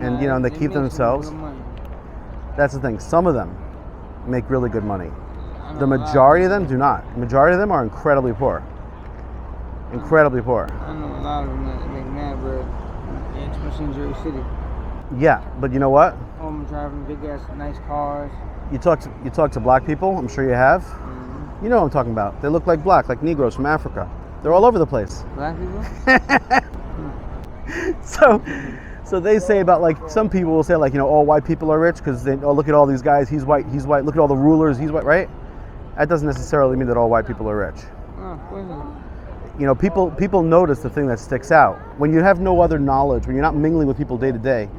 and you know, and they keep themselves. That's the thing. Some of them make really good money. The majority of them do not. The majority of them are incredibly poor. Incredibly poor. I know a lot of them that make mad bread, especially in Jersey City. Yeah, but you know what? Home driving big ass nice cars. You talk to black people. I'm sure you have. You know what I'm talking about. They look like black, like Negroes from Africa. They're all over the place. Black people? So they say about, like, some people will say, like, you know, all white people are rich because they, oh, look at all these guys, he's white, look at all the rulers, he's white, right? That doesn't necessarily mean that all white people are rich. Oh, wait a minute. You know, people notice the thing that sticks out. When you have no other knowledge, when you're not mingling with people day to day,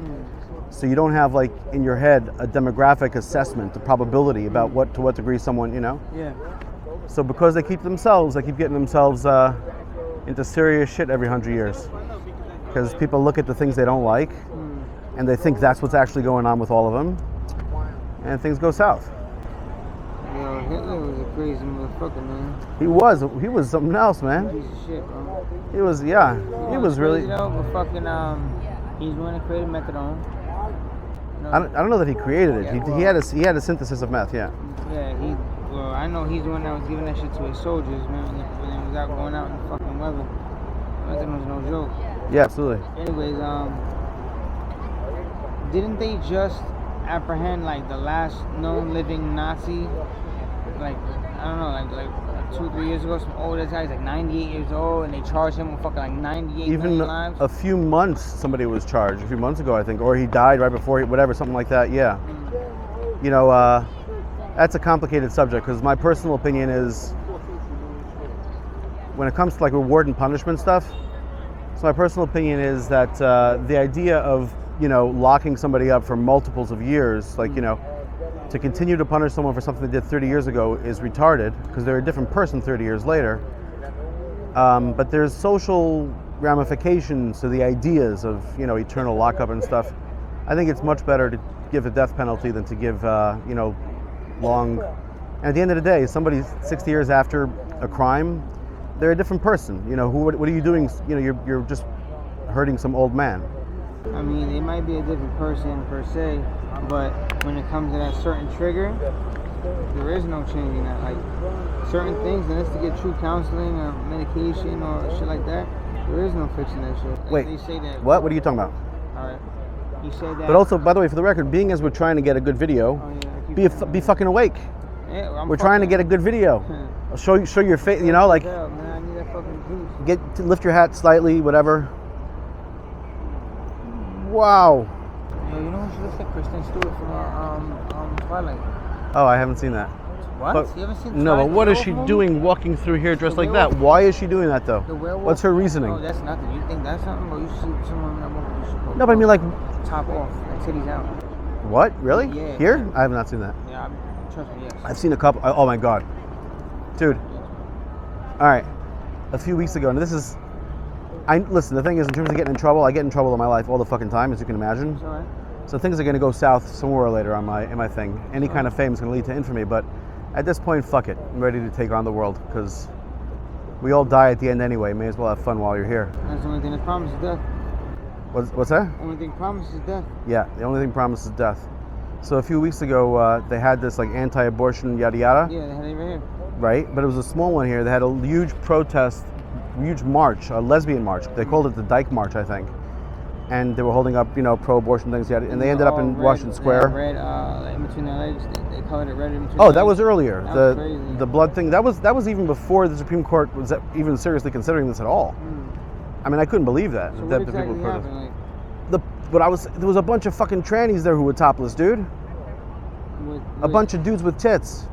so you don't have, like, in your head a demographic assessment, the probability about to what degree someone, you know? Yeah. So because they keep getting themselves into serious shit every 100 years. Because people look at the things they don't like, and they think that's what's actually going on with all of them, and things go south. Yo, Hitler was a crazy motherfucker, man. He was something else, man. Piece of shit, bro. He was, yeah. He was really. Crazy though, but fucking, he's the one that created methadone. You know? I don't know that he created it. Yeah, He had a synthesis of meth, yeah. Yeah, well, I know he's the one that was giving that shit to his soldiers, man, when they was out going out in the fucking weather. Methadone's no joke. Yeah, absolutely. Anyways, didn't they just apprehend like the last known living Nazi? Like, I don't know, like 2-3 years ago, some old ass guy, he's like 98 years old, and they charged him with fucking like 98 million lives. A few months, somebody was charged. A few months ago, I think, or he died right before, whatever, something like that. Yeah. You know, that's a complicated subject because my personal opinion is, when it comes to like reward and punishment stuff. So my personal opinion is that the idea of, you know, locking somebody up for multiples of years, like, you know, to continue to punish someone for something they did 30 years ago is retarded because they're a different person 30 years later. But there's social ramifications to the ideas of, you know, eternal lockup and stuff. I think it's much better to give a death penalty than to give, you know, long. And at the end of the day, somebody 60 years after a crime, they're a different person. You know, what are you doing? You know, you're just hurting some old man. I mean, they might be a different person per se, but when it comes to that certain trigger, there is no changing that. Like, certain things, unless to get true counseling or medication or shit like that, there is no fixing that shit. Like, wait, they say that. What are you talking about? All right, you say that. But also, by the way, for the record, being as we're trying to get a good video, be fucking awake. Yeah, we're trying to get a good video. Show your face, you know, like, hell, man, I need that fucking juice. Lift your hat slightly, whatever. Wow. Yo, you know who she looks like? Kristen Stewart from Twilight. Oh, I haven't seen that. What? But, you haven't seen no, Twilight? but what is she doing walking through here dressed like that? Why is she doing that though? The werewolf? What's her reasoning? Oh, that's nothing. You think that's something? Or you see someone that won't No, but I mean, like, top off, like titties out. What? Really? Yeah. Here? I have not seen that. Yeah, trust me, yes. I've seen a couple. Oh my god, dude. All right, a few weeks ago, and this is. Listen, the thing is, in terms of getting in trouble, I get in trouble in my life all the fucking time, as you can imagine. It's all right. So things are going to go south somewhere later in my thing. Any kind of fame is going to lead to infamy, but at this point, fuck it. I'm ready to take on the world because we all die at the end anyway. May as well have fun while you're here. That's the only thing that promises death. What's that? The only thing promises death. Yeah, the only thing promises death. So a few weeks ago, they had this like anti-abortion yada yada. Yeah, they had it right here. Right, but it was a small one here. They had a huge protest, huge march, a lesbian march. They called it the Dyke March, I think. And they were holding up, you know, pro-abortion things. And they ended up in Washington Square. Red, in between their legs. They colored it red in between. Oh, that was earlier. That was crazy. The blood thing. That was even before the Supreme Court was even seriously considering this at all. I mean, I couldn't believe that. So that what exactly happened? There was a bunch of fucking trannies there who were topless, dude. A bunch of dudes with tits.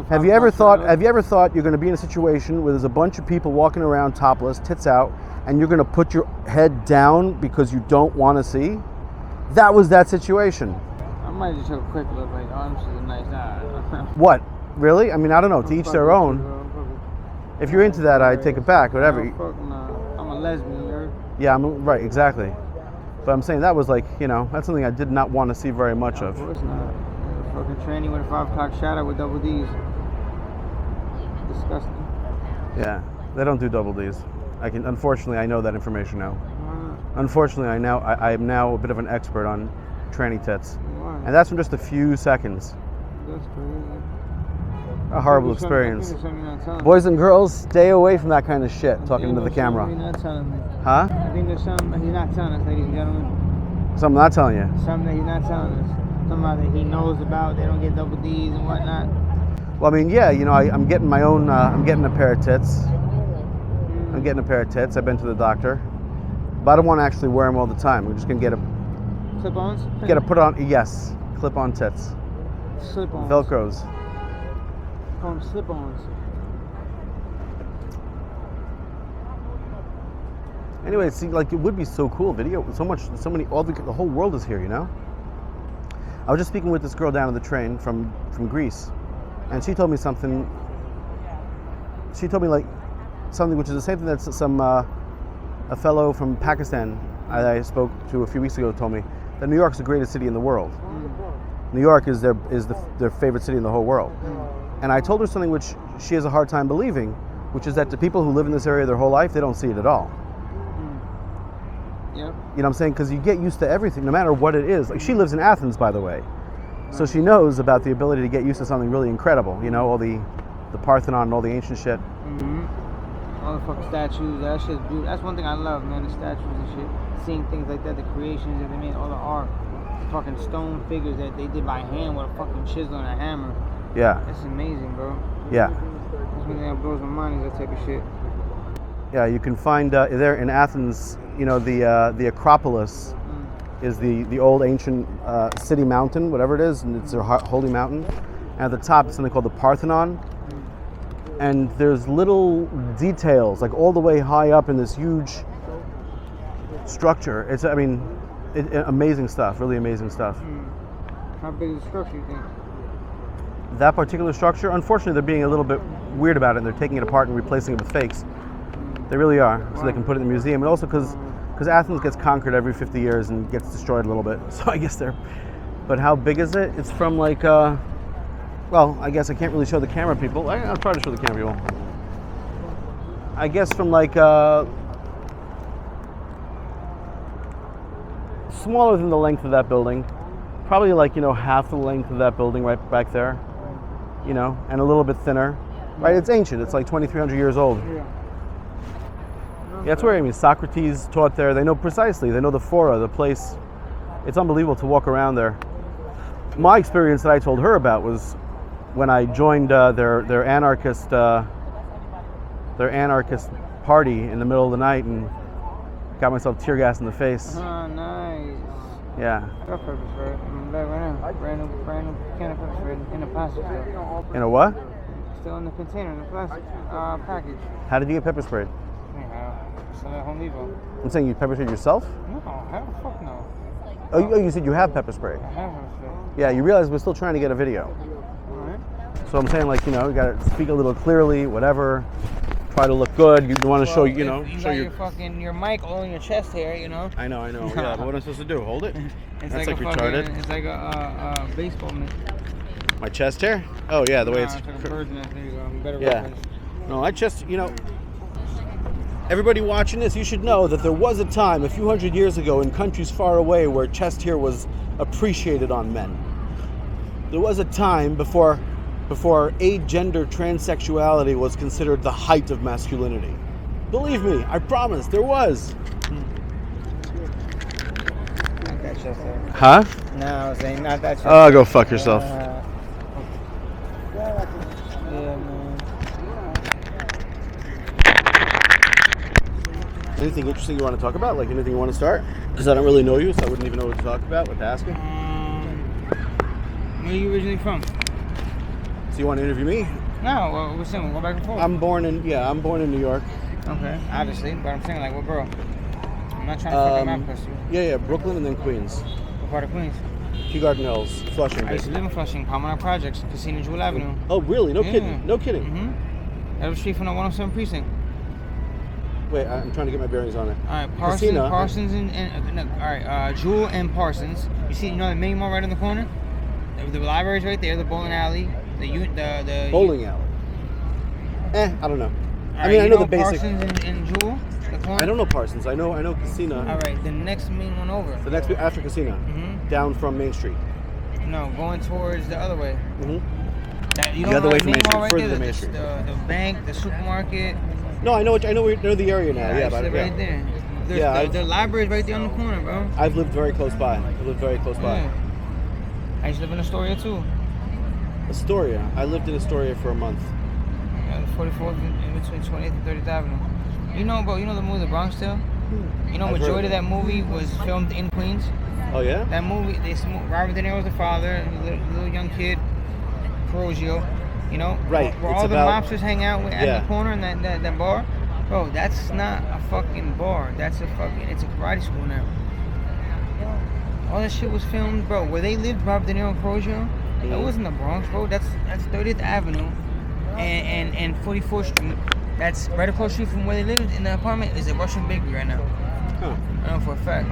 Have you ever thought you're going to be in a situation where there's a bunch of people walking around topless, tits out, and you're going to put your head down because you don't want to see? That was that situation. I might just have a quick look like, oh, this is a nice eye. What? Really? I mean, I don't know. To each their own. If you're into that, I'd take it back. Whatever. I'm a lesbian. Yeah, I'm right. Exactly. But I'm saying that was like, you know, that's something I did not want to see very much of. Of course not. Fucking tranny with a 5 o'clock shadow with double D's. Disgusting. Yeah, they don't do double D's. Unfortunately, I know that information now. Unfortunately, I am now a bit of an expert on tranny tits, Why? and that's from just a few seconds. That's crazy. A horrible I think there's experience. something you're not telling me. Boys and girls, stay away from that kind of shit. Talking into the There's something camera, you're not telling me. huh? I think there's something that he's not telling us, ladies and gentlemen. So I'm not telling you. Something that he's not telling us. Something that he knows about. They don't get double D's and whatnot. Well, I mean, yeah, you know, I'm getting my own. I'm getting a pair of tits. I'm getting a pair of tits. I've been to the doctor, but I don't want to actually wear them all the time. We're just gonna get Clip-ons? put on. Yes, clip-on tits, Slip-ons. Velcros. Call them slip-ons. Anyway, it seemed like it would be so cool. Video, so many. The whole world is here. You know. I was just speaking with this girl down on the train from Greece, and she told me something. She told me like something which is the same thing that a fellow from Pakistan I spoke to a few weeks ago told me, that New York's the greatest city in the world. New York is their favorite city in the whole world. And I told her something which she has a hard time believing, which is that the people who live in this area their whole life, they don't see it at all. Yep. You know what I'm saying? Because you get used to everything, no matter what it is. Like, she lives in Athens, by the way. So she knows about the ability to get used to something really incredible. You know, all the Parthenon and all the ancient shit. All the fucking statues, that shit's beautiful. That's one thing I love, man, the statues and shit. Seeing things like that, the creations that they made, all the art. The fucking stone figures that they did by hand with a fucking chisel and a hammer. Yeah. That's amazing, bro. Yeah. That's one thing that blows my mind, is that type of shit. Yeah, you can find there in Athens, you know, the Acropolis is the old ancient city mountain, whatever it is, and it's a holy mountain. And at the top is something called the Parthenon. And there's little details, like all the way high up in this huge structure. It's, I mean, amazing stuff, really amazing stuff. How big is the structure, you think? That particular structure, unfortunately, they're being a little bit weird about it, and they're taking it apart and replacing it with fakes. They really are, so they can put it in the museum. And also because Athens gets conquered every 50 years and gets destroyed a little bit. So I guess they're, but how big is it? It's from like, well, I guess I can't really show the camera people. I'll try to show the camera people. I guess from like, smaller than the length of that building. Probably like, you know, half the length of that building right back there. You know, and a little bit thinner. Right, it's ancient. It's like 2,300 years old. Yeah. Yeah, that's where, I mean, Socrates taught there. They know precisely. They know the fora, the place. It's unbelievable to walk around there. My experience that I told her about was when I joined their anarchist party in the middle of the night and got myself tear gas in the face. Oh, nice. Yeah. I got pepper spray. I'm back right now. Brand new can of pepper spray in the plastic still. In a what? Still in the container, in the plastic package. How did you get pepper sprayed? Still at Home Depot. I'm saying you pepper sprayed yourself? No, hell the fuck no. Oh, you said you have pepper spray. I have pepper spray. Yeah, you realize we're still trying to get a video. Alright. So I'm saying, like, you know, you gotta speak a little clearly, whatever. Try to look good. You want to show, you know, You show got your. your fucking mic all in your chest here, you know. I know. Yeah, but what am I supposed to do? Hold it? It's That's like a retarded. Fucking, it's like a baseball mitt. My chest hair? Oh yeah, the way it's. It's like a bird's nest. There you go. Better Yeah. reference. No, I just, you know. Everybody watching this, you should know that there was a time a few hundred years ago in countries far away where chest hair was appreciated on men. There was a time before agender transsexuality was considered the height of masculinity. Believe me, I promise, there was. Not that chest hair. Huh? No, I was saying not that chest Oh, go fuck yourself. Yeah, man. Anything interesting you want to talk about? Like anything you want to start? Because I don't really know you, so I wouldn't even know what to talk about, what to ask you. Where are you originally from? So you want to interview me? No, well, we're saying we'll go back and forth. I'm born in New York. Okay, obviously, but I'm saying like what borough? I'm not trying to fucking map quest you. Yeah, Brooklyn and then Queens. What part of Queens? Kew Garden Hills, Flushing. I used to live in Flushing, Palmer Projects, Casino Jewel Avenue. Oh, really? No Yeah. kidding. No kidding. Mm-hmm. That was street from the 107 precinct. Wait, I'm trying to get my bearings on it. All right, Casino. Parsons Jewel and Parsons. You see, you know the mini mall right in the corner? The library's right there, the bowling alley, the Bowling alley. I don't know. All I mean, right, I know the basic. Parsons and Jewel, the the corner? I don't know Parsons. I know Casino. All right, the next main one over. The next after Casino, down from Main Street. No, going towards the other way. You The other way from Main Street, right further there, than Main Street. The bank, the supermarket. No, I know the area now. Yeah, but right there. The library is right there on the corner, bro. I've lived very close by. I used to live in Astoria too. Astoria. I lived in Astoria for a month. 44th in between 20th and 30th Avenue. You know, bro, the movie The Bronx Tale? You know, majority of that movie was filmed in Queens. Oh, yeah? That movie, Robert De Niro was the father, and the little young kid, Ferrugio, you know? Right. Where all the mobsters hang out at the corner in that bar. Bro, that's not a fucking bar. It's a karate school now. All that shit was filmed, bro. Where they lived, Robert De Niro and Ferrugio, that wasn't the Bronx, bro. That's 30th Avenue and 44th Street. That's right across the street from where they lived in the apartment is a Russian bakery right now. Huh. I know for a fact.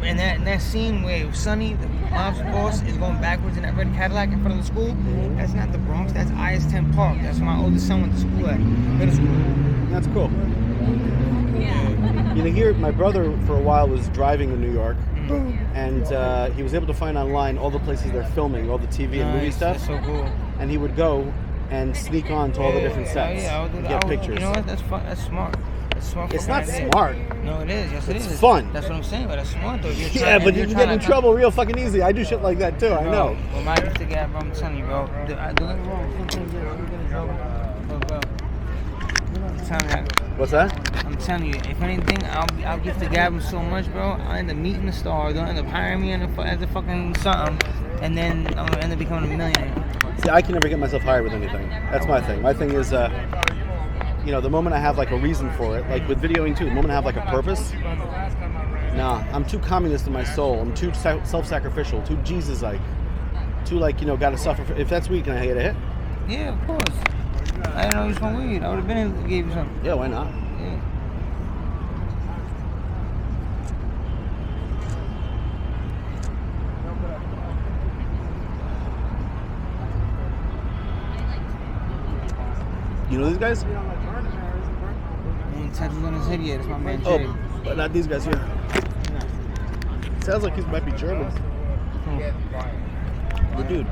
And that scene where Sonny, the mom's boss, is going backwards in that red Cadillac in front of the school, that's not the Bronx, that's IS-10 Park. That's where my oldest son went to school at, middle school. That's cool. You know, here, my brother for a while was driving in New York, and he was able to find online all the places they're filming, all the TV and movie stuff. That's so cool. And he would go and sneak on to all the different sets and get pictures. You know what? That's fun. That's smart. That's smart. It's not smart. No, it is. Yes, it is. It's fun. That's what I'm saying. But that's smart, though. Yeah, but you can get in trouble real fucking easy. I do shit like that too. I know. Well, my gift to Gab, I'm telling you, bro. Don't get me wrong. Sometimes you get in trouble. Bro. I'm telling you. What's that? I'm telling you. If anything, I'll gift to Gab him so much, bro. I'll end up meeting the star. They'll end up hiring me as a fucking something, and then I'll end up becoming a millionaire. See, I can never get myself hired with anything. That's my thing. My thing is, you know, the moment I have like a reason for it, like with videoing too, the moment I have like a purpose, nah, I'm too communist in my soul. I'm too self-sacrificial, too Jesus-like, too like, you know, gotta suffer. If that's weed, can I get a hit? Yeah, of course. I didn't know you was from weed. I would have been able to give you something. Yeah, why not? Yeah. You know these guys? He ain't touched on his head yet. It's my man Jay. Oh, but not these guys here. Sounds like he might be German. The dude.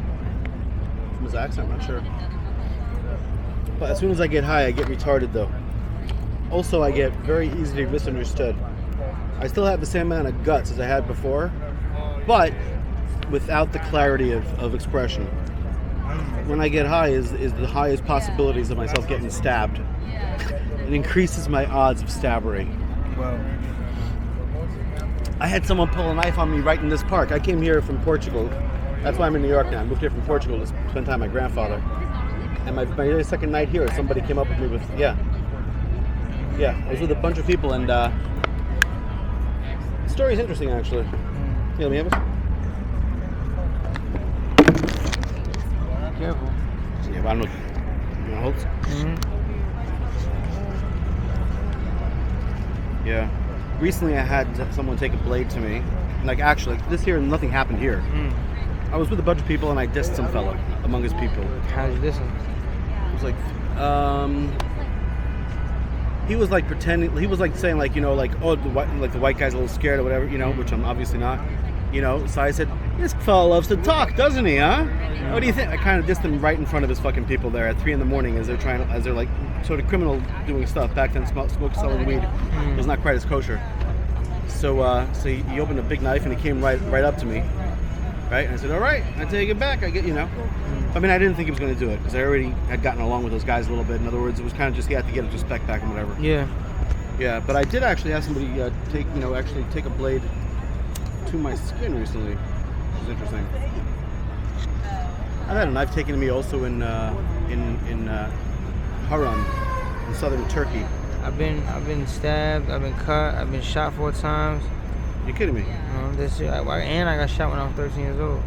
From his accent, I'm not sure. But as soon as I get high, I get retarded though. Also, I get very easily misunderstood. I still have the same amount of guts as I had before, but without the clarity of expression. When I get high is the highest possibilities of myself getting stabbed. It increases my odds of stabbery. Wow. I had someone pull a knife on me right in this park. I came here from Portugal. That's why I'm in New York now. I moved here from Portugal to spend time with my grandfather. And my second night here, somebody came up with me with, I was with a bunch of people, and the story's interesting, actually. Yeah, let me have it. Careful. Yeah, but I don't know. You want holds? Yeah. Recently, I had someone take a blade to me. Like, actually, this here, nothing happened here. I was with a bunch of people, and I dissed some fellow among his people. How did you diss him? It was like, he was like pretending. He was like saying, like, you know, like, oh, the white guy's a little scared or whatever, you know, which I'm obviously not. You know, so I said, this fellow loves to talk, doesn't he, huh? What do you think? I kind of dissed him right in front of his fucking people there at 3 a.m. as they're like sort of criminal doing stuff. Back then, selling weed was not quite as kosher. So he opened a big knife and he came right up to me, right? And I said, all right, I take it back. I get, you know. I mean, I didn't think he was going to do it because I already had gotten along with those guys a little bit. In other words, it was kind of just he had to get his respect back and whatever. Yeah. Yeah, but I did actually have somebody take a blade to my skin recently, which is interesting. I've had a knife taken to me also in Haran, in southern Turkey. I've been stabbed. I've been cut. I've been shot 4 times. You kidding me? This year, and I got shot when I was 13 years old.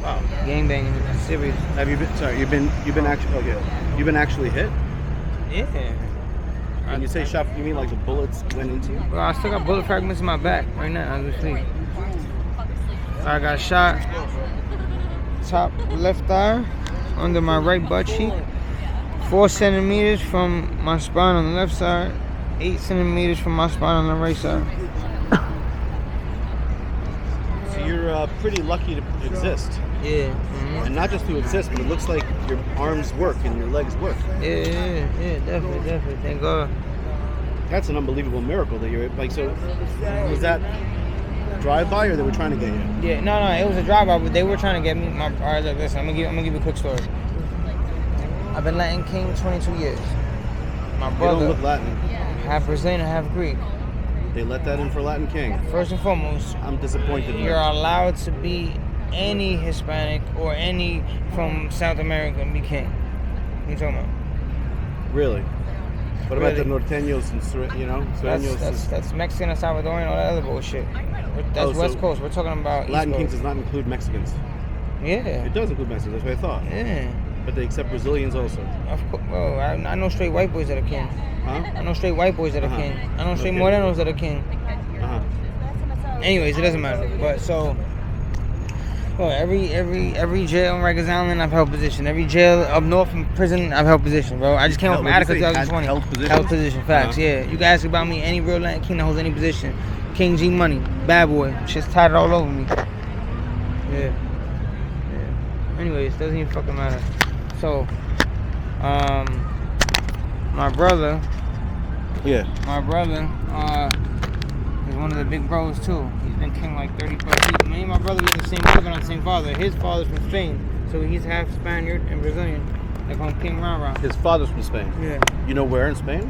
Wow. Gangbanging, serious. Have you been? Sorry, you've been actually okay. You've been actually hit? Yeah. When you say shot, you mean like the bullets went into you? Well, I still got bullet fragments in my back right now as we speak. I got shot top left thigh, under my right butt cheek, 4 centimeters from my spine on the left side, 8 centimeters from my spine on the right side. So you're pretty lucky to exist. Yeah. And not just to exist, but it looks like your arms work and your legs work. Yeah, definitely. Thank God. That's an unbelievable miracle that you're like. So, was that drive-by or they were trying to get you? Yeah, no, it was a drive-by, but they were trying to get me. All right, look, listen, I'm gonna give you a quick story. I've been Latin King 22 years. My brother, you don't look Latin. Half Brazilian and half Greek. They let that in for Latin King. First and foremost, I'm disappointed. You're allowed to be any Hispanic or any from South America and be king. What are you talking about? Really? What about the norteños and sureños? That's Mexican and Salvadorian, all that other bullshit. That's West Coast. We're talking about Latin East Kings Coast. does not include Mexicans. Yeah. It does include Mexicans. That's what I thought. Yeah. But they accept Brazilians also. Of course. Bro, I know straight white boys that are king. Huh? I know straight white boys that are king. I know straight morenos that are king. Anyways, it doesn't matter. But so, well, every jail on Rikers Island, I've held position. Every jail up north in prison, I've held position, bro. I just came from Attica 2020. Held position, facts. Yeah. You guys ask about me, any real Latin king that holds any position. King G Money, bad boy, shit's tatted all over me. Yeah. Anyways, doesn't even fucking matter. So, my brother. Yeah. My brother, is one of the big bros too. He's been king like 30 plus years. Me and my brother was the same mother, not the same father. His father's from Spain, so he's half Spaniard and Brazilian. They call him King Rara. His father's from Spain. Yeah. You know where in Spain?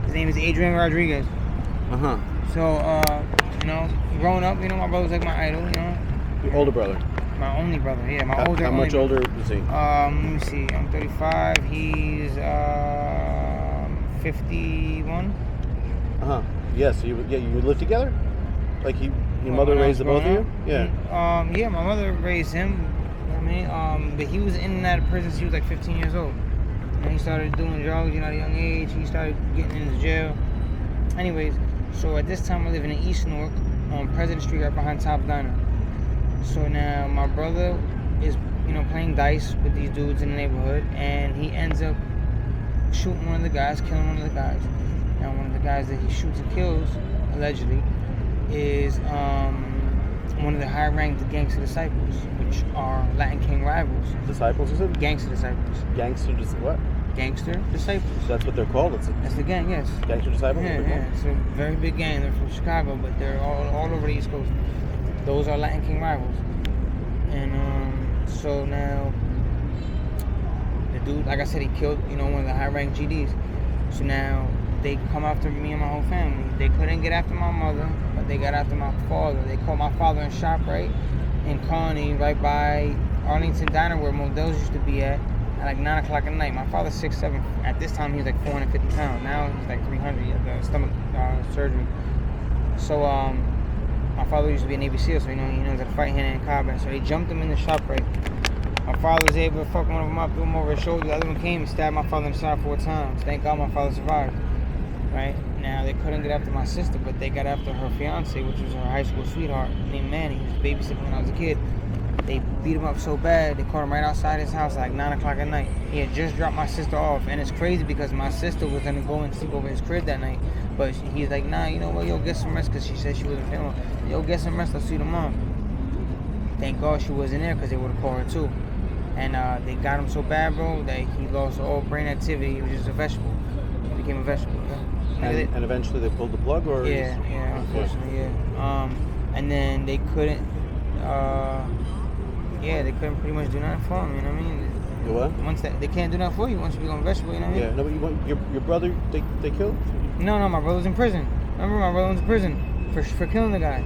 His name is Adrian Rodriguez. So, growing up, my brother's like my idol, Your older brother. My only brother, yeah. How much older is he? Let me see. I'm 35. He's 51. Yeah. So you live together? Like your mother raised the both of you? Yeah. Yeah. My mother raised him. But he was in and out of prison since he was like 15 years old. And he started doing drugs, at a young age. He started getting into jail. Anyways, so at this time we're living in East Newark on President Street, right behind Top Diner. So now my brother is, playing dice with these dudes in the neighborhood, and he ends up shooting one of the guys, killing one of the guys. Now one of the guys that he shoots and kills, allegedly, is one of the high-ranked gangster disciples, which are Latin King rivals. Disciples, is it? Gangster disciples. What? Gangster disciples. That's what they're called? That's the gang, yes. Gangster disciples? Yeah. It's a very big gang. They're from Chicago, but they're all over the East Coast. Those are Latin King rivals. And so now, the dude, like I said, he killed, one of the high-ranked GDs. So now, they come after me and my whole family. They couldn't get after my mother, but they got after my father. They caught my father in ShopRite in Kearney, right by Arlington Diner, where Modell's used to be at like 9 o'clock at night. My father's 6'7". At this time, he was like 450 pounds. Now, he's like 300. He had the stomach surgery. So, my father used to be a Navy SEAL, so he knows how to fight hand-to-hand combat. So they jumped him in the ShopRite. My father was able to fuck one of them up, threw him over his shoulder. The other one came and stabbed my father in the side 4 times. Thank God my father survived. Right? Now, they couldn't get after my sister, but they got after her fiance, which was her high school sweetheart, named Manny. He was babysitting when I was a kid. They beat him up so bad, they caught him right outside his house at like 9 o'clock at night. He had just dropped my sister off, and it's crazy because my sister was going to go and sleep over his crib that night. But he's like, nah, you know what, yo, get some rest, because she said she wasn't feeling well. Yo, get some rest, I'll see you tomorrow. Thank God she wasn't there, because they would have called her too. And they got him so bad, bro, that he lost all brain activity. He was just a vegetable. He became a vegetable. And eventually they pulled the plug, or? Yeah, unfortunately, yeah. And then they couldn't, they couldn't pretty much do nothing for him, you know what I mean? You what? Once they can't do nothing for you once you become a vegetable, you know what I mean? Yeah, no, but your brother, they killed? No, my brother was in prison. Remember, my brother was in prison for killing the guy.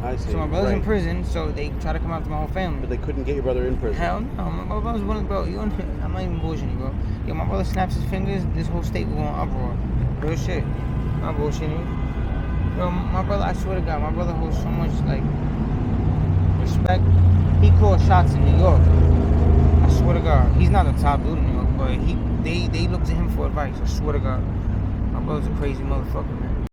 I see. So my brother's in prison, so they try to come after my whole family. But they couldn't get your brother in prison? Hell no, my brother's one of the, bro, I'm not even bullshitting you, bro. Yo, my brother snaps his fingers, this whole state will go in uproar. Real shit. Not bullshitting you. Bro, my brother, I swear to God, my brother holds so much, respect. He calls shots in New York. I swear to God. He's not the top dude in New York, but they look to him for advice. I swear to God. My brother's a crazy motherfucker, man.